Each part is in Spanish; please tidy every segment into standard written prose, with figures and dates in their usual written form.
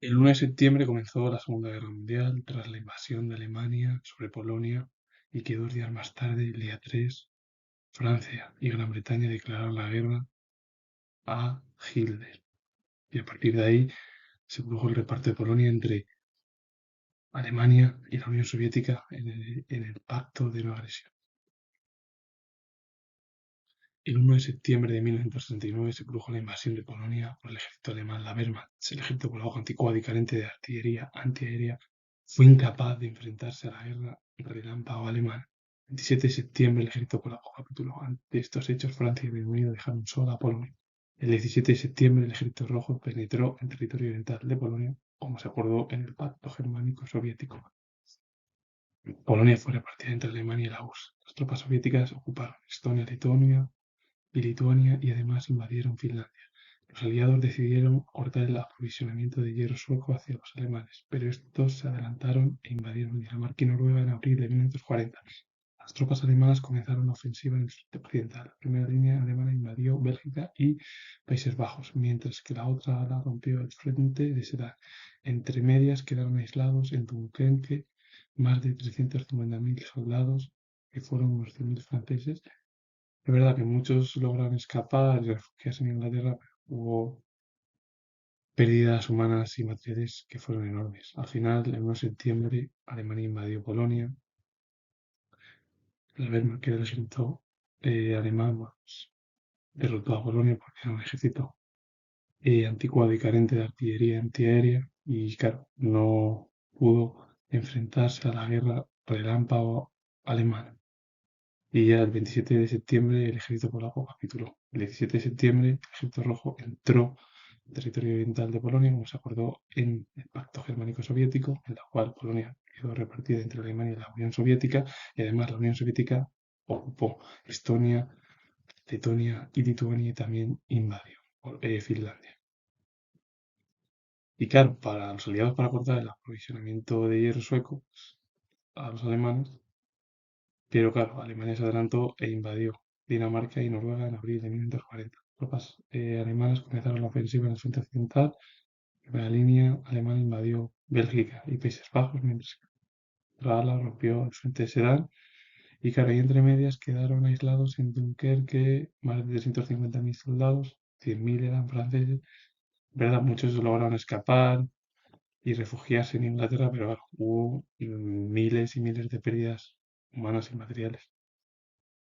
El 1 de septiembre comenzó la Segunda Guerra Mundial tras la invasión de Alemania sobre Polonia y que 2 días más tarde, el día 3, Francia y Gran Bretaña declararon la guerra a Hitler. Y a partir de ahí se produjo el reparto de Polonia entre Alemania y la Unión Soviética en el Pacto de No Agresión. El 1 de septiembre de 1939 se produjo la invasión de Polonia por el ejército alemán, la Wehrmacht. El ejército polaco anticuado y carente de artillería antiaérea fue incapaz de enfrentarse a la guerra relámpago alemana. El 27 de septiembre el ejército polaco capituló. Ante estos hechos, Francia y Reino Unido dejaron sola a Polonia. El 17 de septiembre el ejército rojo penetró en territorio oriental de Polonia, como se acordó en el Pacto Germánico Soviético. Polonia fue repartida entre Alemania y la URSS. Las tropas soviéticas ocuparon Estonia, Letonia y Lituania y además invadieron Finlandia. Los aliados decidieron cortar el aprovisionamiento de hierro sueco hacia los alemanes, pero estos se adelantaron e invadieron Dinamarca y Noruega en abril de 1940. Las tropas alemanas comenzaron la ofensiva en el frente occidental. La primera línea alemana invadió Bélgica y Países Bajos, mientras que la otra ala rompió el frente de Sedan. Entre medias quedaron aislados en Dunkerque más de 350.000 soldados, que fueron unos 100.000 franceses. Es verdad que muchos lograron escapar y refugiarse en Inglaterra, pero hubo pérdidas humanas y materiales que fueron enormes. Al final, el 1 de septiembre, Alemania invadió Polonia. La Wehrmacht, que era el ejército alemán, pues, derrotó a Polonia porque era un ejército anticuado y carente de artillería antiaérea y, claro, no pudo enfrentarse a la guerra relámpago alemana. Y ya el 27 de septiembre el ejército polaco capituló. El 17 de septiembre el ejército rojo entró en territorio oriental de Polonia, como se acordó en el Pacto Germánico Soviético, en la cual Polonia quedó repartida entre Alemania y la Unión Soviética, y además la Unión Soviética ocupó Estonia, Letonia y Lituania y también invadió Finlandia. Y claro, para los aliados para cortar el aprovisionamiento de hierro sueco pues, a los alemanes, pero claro, Alemania se adelantó e invadió Dinamarca y Noruega en abril de 1940. Tropas alemanas comenzaron la ofensiva en el frente occidental. La primera línea alemana invadió Bélgica y Países Bajos, mientras que la ala rompió el frente de Sedan. Y claro, ahí entre medias quedaron aislados en Dunkerque más de 350.000 soldados, 100.000 eran franceses. ¿Verdad? Muchos lograron escapar y refugiarse en Inglaterra, pero claro, hubo miles y miles de pérdidas humanas y materiales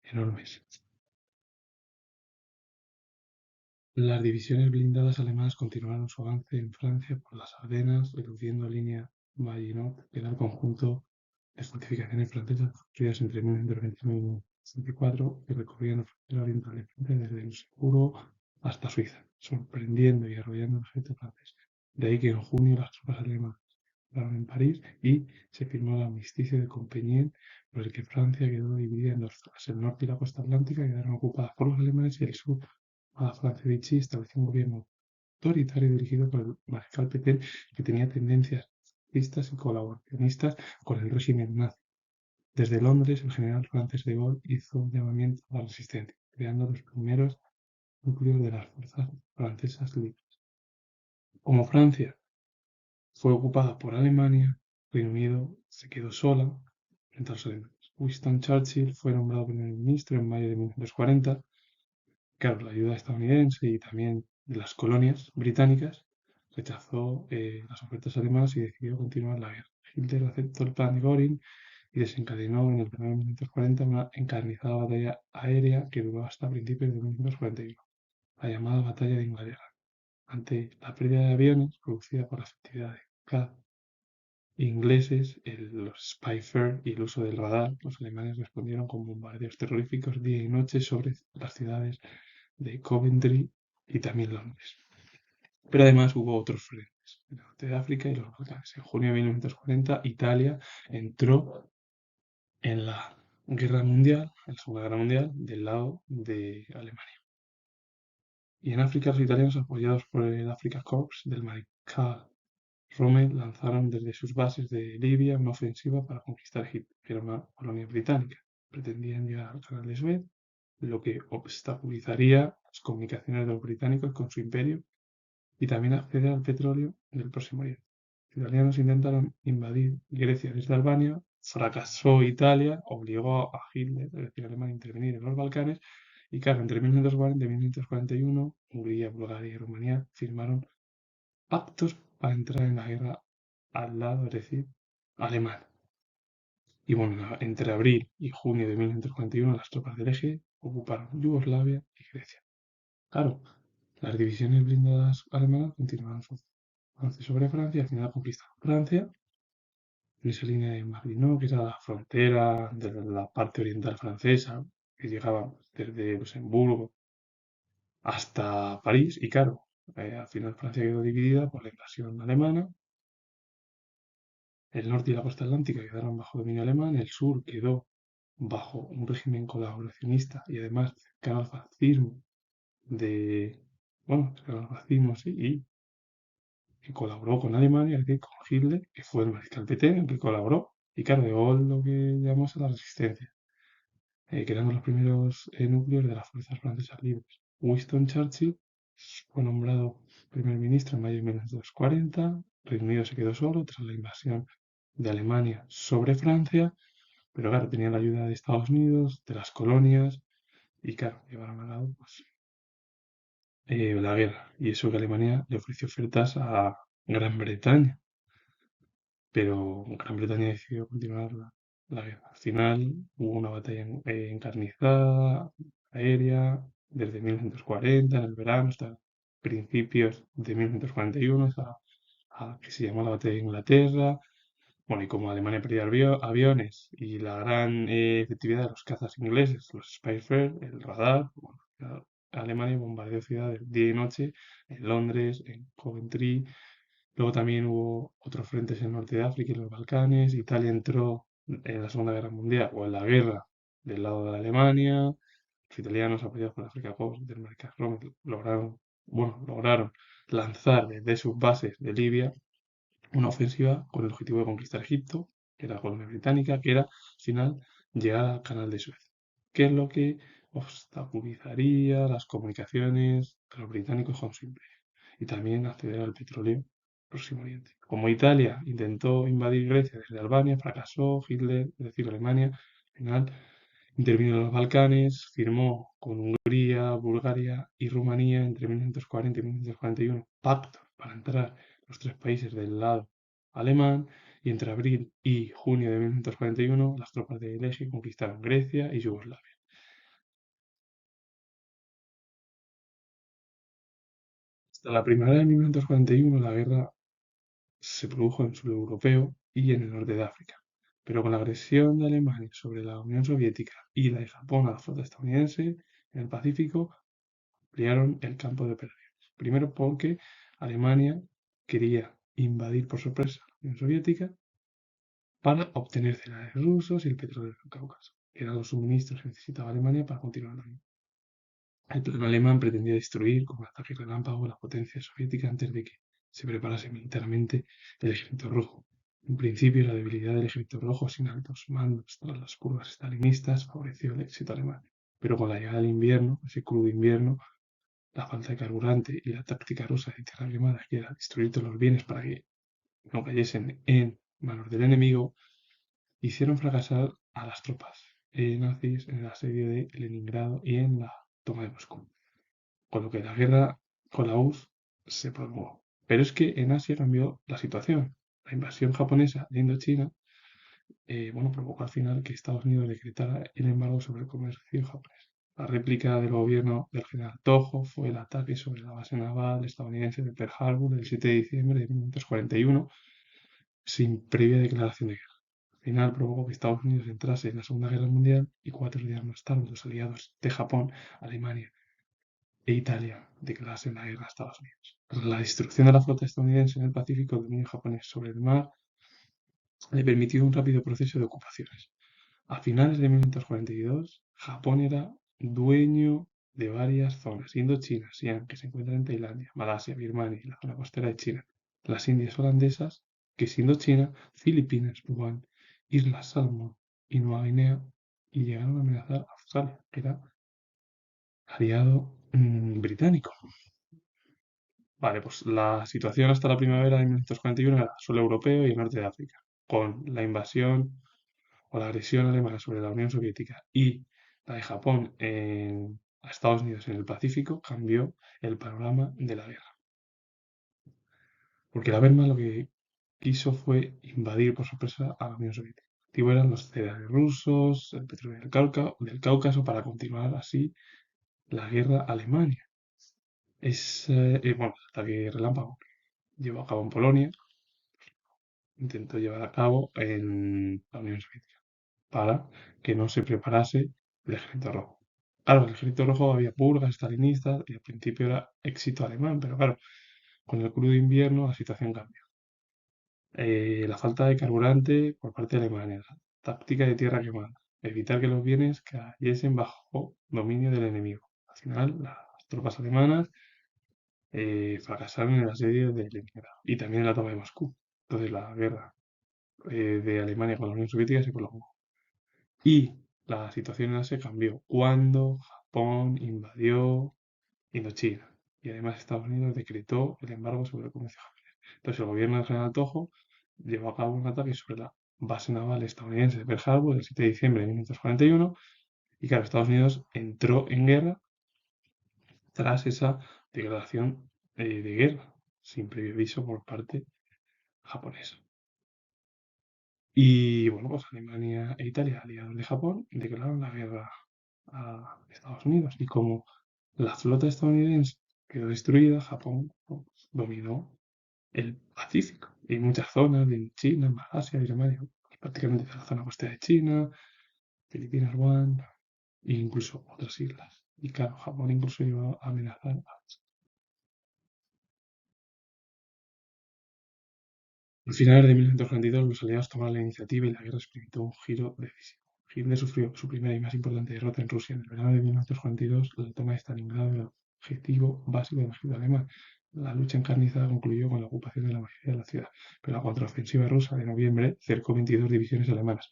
enormes. Las divisiones blindadas alemanas continuaron su avance en Francia por las Ardenas, eludiendo la línea Maginot, que era el conjunto de fortificaciones francesas construidas entre 1929 y 1964 que recorrían la frontera oriental de Francia desde Luxemburgo hasta Suiza, sorprendiendo y arrollando el ejército francés. De ahí que en junio las tropas alemanas entraron en París y se firmó el armisticio de Compiègne, por el que Francia quedó dividida en dos zonas. El norte y la costa atlántica quedaron ocupadas por los alemanes y el sur a Francia Vichy estableció un gobierno autoritario dirigido por el mariscal Pétain, que tenía tendencias fascistas y colaboracionistas con el régimen nazi. Desde Londres, el general francés de Gaulle hizo un llamamiento a la resistencia, creando los primeros núcleos de las fuerzas francesas libres. Como Francia fue ocupada por Alemania, Reino Unido se quedó sola frente a los alemanes. Winston Churchill fue nombrado primer ministro en mayo de 1940. Claro, la ayuda estadounidense y también de las colonias británicas rechazó las ofertas alemanas y decidió continuar la guerra. Hitler aceptó el plan de Göring y desencadenó en el verano de 1940 una encarnizada batalla aérea que duró hasta principios de 1941, la llamada Batalla de Inglaterra. Ante la pérdida de aviones producida por la efectividad de K ingleses, los Spitfire y el uso del radar, los alemanes respondieron con bombardeos terroríficos día y noche sobre las ciudades de Coventry y también Londres. Pero además hubo otros frentes, el norte de África y los Balcanes. En junio de 1940, Italia entró en la Guerra Mundial, en la Segunda Guerra Mundial, del lado de Alemania. Y en África, los italianos, apoyados por el Afrika Korps del mariscal Rommel, lanzaron desde sus bases de Libia una ofensiva para conquistar Egipto, que era una colonia británica. Pretendían llegar al canal de Suez, lo que obstaculizaría las comunicaciones de los británicos con su imperio, y también acceder al petróleo del Próximo Oriente. Los italianos intentaron invadir Grecia desde Albania, fracasó Italia, obligó a Hitler, es decir, a Alemania, a intervenir en los Balcanes, y claro, entre 1940 y 1941, Hungría, Bulgaria y Rumanía firmaron pactos para entrar en la guerra al lado, es decir, alemán. Y bueno, entre abril y junio de 1941, las tropas del eje ocuparon Yugoslavia y Grecia. Claro, las divisiones blindadas alemanas continuaron su avance sobre Francia y al final conquistaron Francia en esa línea de Maginot, que era la frontera de la parte oriental francesa, que llegaba desde Luxemburgo hasta París. Y claro, al final Francia quedó dividida por la invasión alemana. El norte y la costa atlántica quedaron bajo dominio alemán, el sur quedó bajo un régimen colaboracionista y además cercano al fascismo de, bueno, cercano al fascismo, sí, y que colaboró con Alemania, es decir, con Hitler, que fue el mariscal Pétain el que colaboró, y claro, llegó lo que llamamos a la resistencia, creando los primeros núcleos de las fuerzas francesas libres. Winston Churchill fue nombrado primer ministro en mayo de 1940, Reino Unido se quedó solo tras la invasión de Alemania sobre Francia, pero claro, tenía la ayuda de Estados Unidos, de las colonias, y claro, llevaron a cabo pues, la guerra. Y eso que Alemania le ofreció ofertas a Gran Bretaña, pero Gran Bretaña decidió continuar la guerra. Al final hubo una batalla encarnizada, aérea, desde 1940, en el verano, hasta principios de 1941, que se llamó la batalla de Inglaterra. Bueno, y como Alemania perdía aviones y la gran efectividad de los cazas ingleses, los Spitfire, el radar, bueno, Alemania bombardeó ciudades día y noche, en Londres, en Coventry. Luego también hubo otros frentes en el norte de África y los Balcanes. Italia entró en la Segunda Guerra Mundial o en la guerra del lado de Alemania. Los italianos, apoyados por África Corps del Marqués Rommel, lograron lanzar desde sus bases de Libia una ofensiva con el objetivo de conquistar Egipto, que era colonia británica, que era, al final, llegar al Canal de Suez, que es lo que obstaculizaría las comunicaciones de los británicos con su imperio y también acceder al petróleo Próximo Oriente. Como Italia intentó invadir Grecia desde Albania, fracasó, Hitler, es decir, Alemania, al final intervino en los Balcanes, firmó con Hungría, Bulgaria y Rumanía entre 1940 y 1941 pactos para entrar los tres países del lado alemán, y entre abril y junio de 1941 las tropas del eje conquistaron Grecia y Yugoslavia. Hasta la primavera de 1941 la guerra se produjo en el sur europeo y en el norte de África, pero con la agresión de Alemania sobre la Unión Soviética y la de Japón a la flota estadounidense en el Pacífico, ampliaron el campo de operaciones. Primero porque Alemania quería invadir por sorpresa la Unión Soviética para obtener cereales rusos y el petróleo del Cáucaso, que eran los suministros que necesitaba Alemania para continuar la guerra. El plan alemán pretendía destruir con un ataque relámpago la potencia soviética antes de que se preparase militarmente el ejército rojo. En principio, la debilidad del ejército rojo sin altos mandos tras las curvas estalinistas favoreció el éxito alemán. Pero con la llegada del invierno, ese crudo invierno, la falta de carburante y la táctica rusa de tierra quemada, que era destruir todos los bienes para que no cayesen en manos del enemigo, hicieron fracasar a las tropas nazis en el asedio de Leningrado y en la toma de Moscú, con lo que la guerra con la URSS se prolongó. Pero es que en Asia cambió la situación. La invasión japonesa de Indochina provocó al final que Estados Unidos decretara el embargo sobre el comercio japonés. La réplica del gobierno del general Tojo fue el ataque sobre la base naval estadounidense de Pearl Harbor el 7 de diciembre de 1941, sin previa declaración de guerra. Al final provocó que Estados Unidos entrase en la Segunda Guerra Mundial y 4 días más tarde los aliados de Japón, Alemania e Italia declarasen la guerra a Estados Unidos. Tras la destrucción de la flota estadounidense en el Pacífico, el dominio japonés sobre el mar le permitió un rápido proceso de ocupaciones. A finales de 1942, Japón era dueño de varias zonas: Indochina, Siam, que se encuentra en Tailandia, Malasia, Birmania y la zona costera de China, las Indias holandesas, que es Indochina, Filipinas, Taiwán, Islas Salomón y Nueva Guinea, y llegaron a amenazar a Australia, que era aliado británico. Vale, pues la situación hasta la primavera de 1941 era suelo europeo y el norte de África, con la invasión o la agresión alemana sobre la Unión Soviética y la de Japón a Estados Unidos en el Pacífico, cambió el panorama de la guerra. Porque la Wehrmacht lo que quiso fue invadir por sorpresa a la Unión Soviética. El objetivo eran los cereales rusos, el petróleo del Cáucaso, para continuar así la guerra a Alemania. Bueno, el ataque relámpago llevó a cabo en Polonia, intentó llevar a cabo en la Unión Soviética para que no se preparase el Ejército Rojo. Claro, el Ejército Rojo había purgas estalinistas y al principio era éxito alemán, pero claro, con el crudo invierno la situación cambió. La falta de carburante por parte de Alemania, la táctica de tierra quemada, evitar que los bienes cayesen bajo dominio del enemigo. Al final, las tropas alemanas fracasaron en el asedio de Leningrado y también en la toma de Moscú. Entonces, la guerra de Alemania con la Unión Soviética se prolongó. Y la situación en Asia cambió cuando Japón invadió Indochina y además Estados Unidos decretó el embargo sobre el comercio japonés. Entonces el gobierno del general Tojo llevó a cabo un ataque sobre la base naval estadounidense de Pearl Harbor el 7 de diciembre de 1941 y claro, Estados Unidos entró en guerra tras esa declaración de guerra sin previo aviso por parte japonesa. Y bueno, pues Alemania e Italia, aliados de Japón, declararon la guerra a Estados Unidos. Y como la flota estadounidense quedó destruida, Japón pues, dominó el Pacífico y muchas zonas de China, Malasia, Birmania, pues, prácticamente de la zona costera de China, Filipinas, Guam, e incluso otras islas. Y claro, Japón incluso llegó a amenazar a Al final de 1942, los aliados tomaron la iniciativa y la guerra experimentó un giro decisivo. Hitler sufrió su primera y más importante derrota en Rusia en el verano de 1942, la toma de Stalingrado era el objetivo básico del ejército alemán. La lucha encarnizada concluyó con la ocupación de la mayoría de la ciudad, pero la contraofensiva rusa de noviembre cercó 22 divisiones alemanas.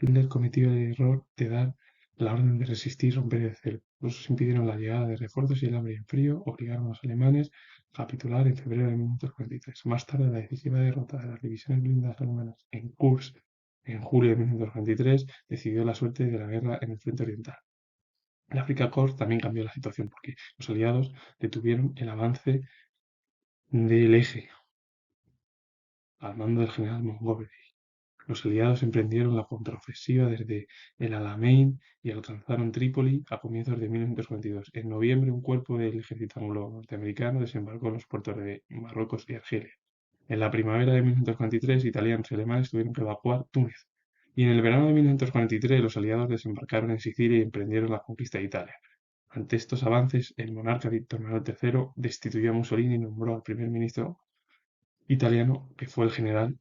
Hitler cometió el error de dar la orden de resistir y romper el cerco. Los rusos impidieron la llegada de refuerzos y el hambre y el frío obligaron a los alemanes capitular en febrero de 1943. Más tarde, la decisiva derrota de las divisiones blindadas alemanas en Kursk en julio de 1943 decidió la suerte de la guerra en el frente oriental. El Afrika Korps también cambió la situación porque los aliados detuvieron el avance del eje al mando del general Montgomery. Los aliados emprendieron la contraofensiva desde el Alamein y alcanzaron Trípoli a comienzos de 1942. En noviembre, un cuerpo del ejército anglo-norteamericano desembarcó en los puertos de Marruecos y Argelia. En la primavera de 1943, italianos y alemanes tuvieron que evacuar Túnez. Y en el verano de 1943, los aliados desembarcaron en Sicilia y emprendieron la conquista de Italia. Ante estos avances, el monarca Víctor Manuel III destituyó a Mussolini y nombró al primer ministro italiano, que fue el general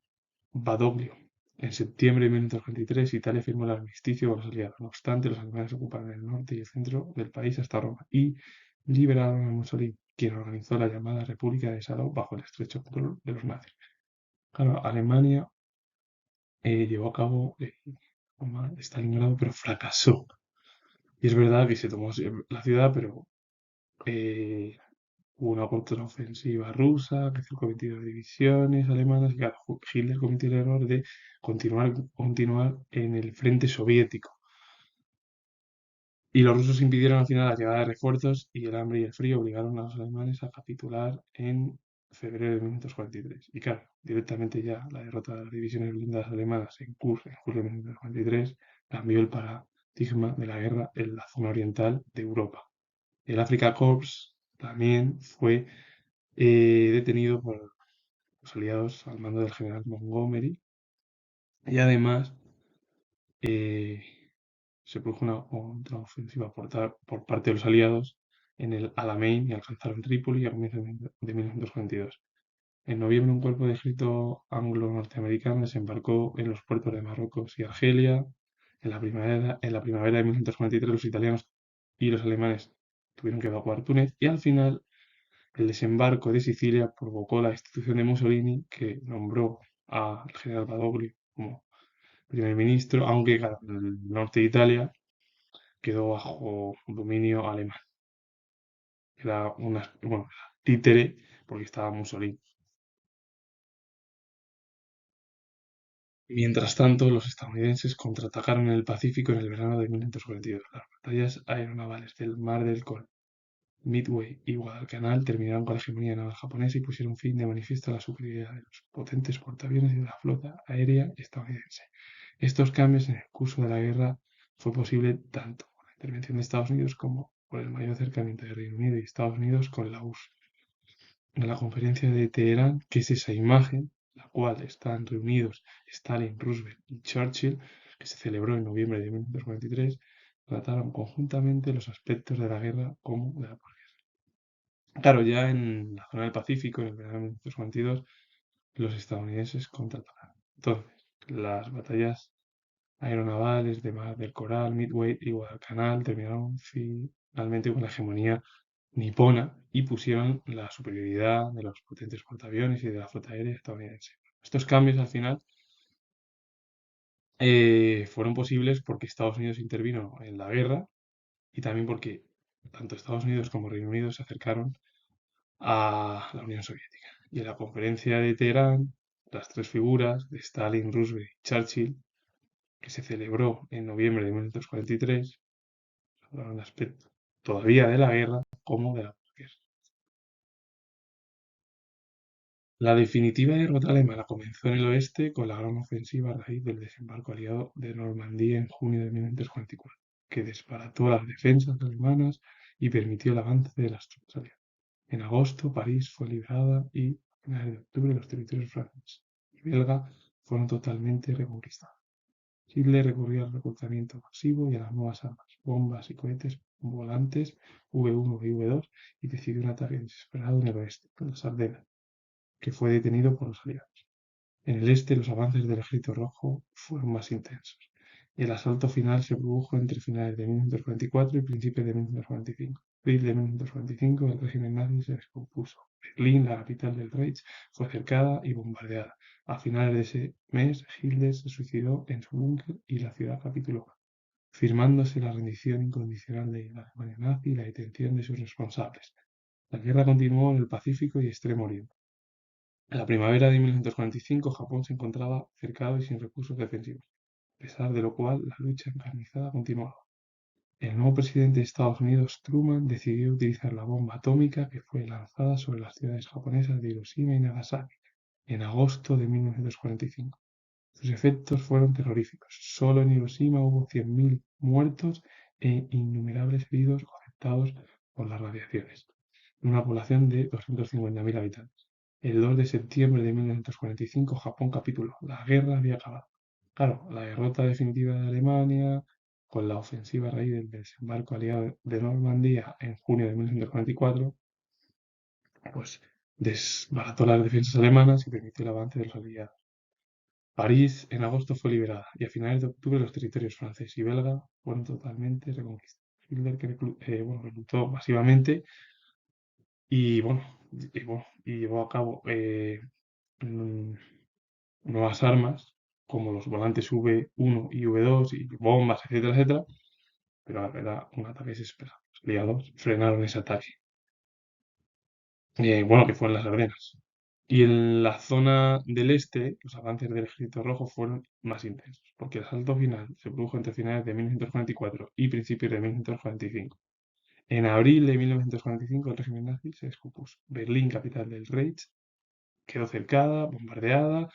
Badoglio. En septiembre de 1943, Italia firmó el armisticio con los aliados. No obstante, los alemanes ocuparon el norte y el centro del país hasta Roma y liberaron a Mussolini, quien organizó la llamada República de Saló bajo el estrecho control de los nazis. Claro, Alemania llevó a cabo Stalingrado, pero fracasó. Y es verdad que se tomó la ciudad, pero eh, hubo una contraofensiva rusa que cercó 22 divisiones alemanas y claro, Hitler cometió el error de continuar en el frente soviético. Y los rusos impidieron al final la llegada de refuerzos y el hambre y el frío obligaron a los alemanes a capitular en febrero de 1943. Y claro, directamente ya la derrota de las divisiones blindadas alemanas en Kursk en julio de 1943 cambió el paradigma de la guerra en la zona oriental de Europa. El Afrika Korps también fue detenido por los aliados al mando del general Montgomery y además eh, se produjo una contraofensiva por parte de los aliados en el Alamein y alcanzaron Trípoli a comienzos de 1942. En noviembre, un cuerpo de ejército anglo-norteamericano desembarcó en los puertos de Marruecos y Argelia. En la primavera de 1943, los italianos y los alemanes tuvieron que evacuar Túnez y al final el desembarco de Sicilia provocó la destitución de Mussolini, que nombró al general Badoglio como primer ministro, aunque claro, el norte de Italia quedó bajo dominio alemán. era era títere porque estaba Mussolini. Mientras tanto, los estadounidenses contraatacaron en el Pacífico en el verano de 1942. Las batallas aeronavales del Mar del Cono, Midway y Guadalcanal terminaron con la hegemonía naval japonesa y pusieron fin de manifiesto a la superioridad de los potentes portaaviones y de la flota aérea estadounidense. Estos cambios en el curso de la guerra fue posible tanto por la intervención de Estados Unidos como por el mayor acercamiento de Reino Unido y Estados Unidos con la URSS. En la conferencia de Teherán, que es esa imagen, la cual están reunidos Stalin, Roosevelt y Churchill, que se celebró en noviembre de 1943, trataron conjuntamente los aspectos de la guerra como de la posguerra. Claro, ya en la zona del Pacífico, en el verano de 1942, los estadounidenses contraatacaron. Entonces, las batallas aeronavales de Mar del Coral, Midway y Guadalcanal terminaron finalmente con la hegemonía nipona y pusieron la superioridad de los potentes portaaviones y de la flota aérea estadounidense. Estos cambios al final fueron posibles porque Estados Unidos intervino en la guerra y también porque tanto Estados Unidos como Reino Unido se acercaron a la Unión Soviética. Y en la conferencia de Teherán, las tres figuras de Stalin, Roosevelt y Churchill, que se celebró en noviembre de 1943, hablaron de aspecto todavía de la guerra como de la posguerra. La definitiva derrota alemana comenzó en el oeste con la gran ofensiva a raíz del desembarco aliado de Normandía en junio de 1944, que desbarató las defensas alemanas y permitió el avance de las tropas aliadas. En agosto, París fue liberada y, a finales de octubre, los territorios franceses y belga fueron totalmente reconquistados. Hitler recurrió al reclutamiento masivo y a las nuevas armas, bombas y cohetes volantes V1 y V2 y decidió un ataque desesperado en el oeste, en las Ardenas, que fue detenido por los aliados. En el este, los avances del Ejército Rojo fueron más intensos. El asalto final se produjo entre finales de 1944 y principios de 1945. En abril de 1945, el régimen nazi se descompuso. Berlín, la capital del Reich, fue cercada y bombardeada. A finales de ese mes, Hitler se suicidó en su búnker y la ciudad capituló, firmándose la rendición incondicional de la Alemania nazi y la detención de sus responsables. La guerra continuó en el Pacífico y Extremo Oriente. En la primavera de 1945, Japón se encontraba cercado y sin recursos defensivos, a pesar de lo cual la lucha encarnizada continuaba. El nuevo presidente de Estados Unidos, Truman, decidió utilizar la bomba atómica que fue lanzada sobre las ciudades japonesas de Hiroshima y Nagasaki en agosto de 1945. Sus efectos fueron terroríficos. Solo en Hiroshima hubo 100.000 muertos e innumerables heridos o afectados por las radiaciones, en una población de 250.000 habitantes. El 2 de septiembre de 1945 Japón capituló. La guerra había acabado. Claro, la derrota definitiva de Alemania, con la ofensiva a raíz del desembarco aliado de Normandía en junio de 1944, pues desbarató las defensas alemanas y permitió el avance de los aliados. París en agosto fue liberada y a finales de octubre los territorios francés y belga fueron totalmente reconquistados. Hitler que reclutó masivamente y llevó a cabo mm, nuevas armas como los volantes V1 y V2 y bombas, etcétera, etcétera, pero era un ataque desesperado. Los aliados frenaron ese ataque, que fue en las Ardenas. Y en la zona del este, los avances del Ejército Rojo fueron más intensos, porque el asalto final se produjo entre finales de 1944 y principios de 1945. En abril de 1945 el régimen nazi se descompuso. Berlín, capital del Reich, quedó cercada, bombardeada,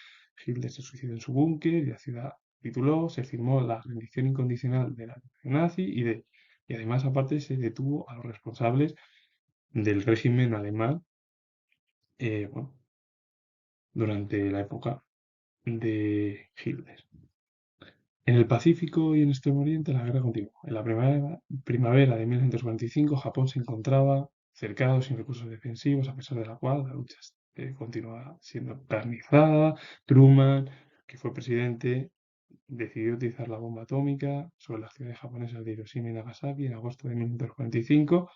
Hitler se suicidó en su búnker y la ciudad capituló, se firmó la rendición incondicional de la nazi y además aparte se detuvo a los responsables del régimen alemán bueno, durante la época de Hitler. En el Pacífico y en Extremo Oriente la guerra continuó. En la primavera de 1945 Japón se encontraba cercado sin recursos defensivos, a pesar de la cual la lucha continuaba siendo encarnizada. Truman, que fue presidente, decidió utilizar la bomba atómica sobre las ciudades japonesas de Hiroshima y Nagasaki en agosto de 1945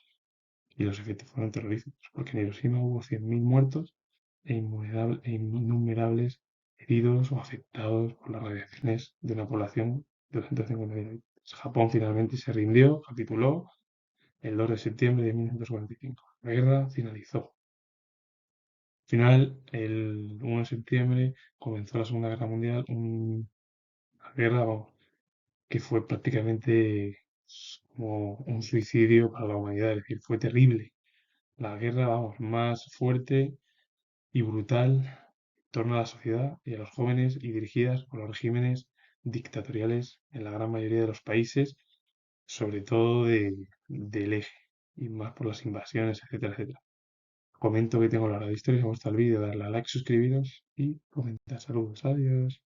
y los efectos fueron terroríficos, porque en Hiroshima hubo 100.000 muertos e innumerables heridos o afectados por las radiaciones de una población de 250.000 habitantes. Japón finalmente se rindió, capituló el 2 de septiembre de 1945. La guerra finalizó. Al final, el 1 de septiembre, comenzó la Segunda Guerra Mundial, una guerra, vamos, que fue prácticamente como un suicidio para la humanidad, es decir, fue terrible. La guerra, vamos, más fuerte y brutal en torno a la sociedad y a los jóvenes y dirigidas por los regímenes dictatoriales en la gran mayoría de los países, sobre todo del eje, y más por las invasiones, etcétera, etcétera. Comento que tengo la hora de historia, si os gusta el vídeo, darle a like, suscribiros y comentar. Saludos, adiós.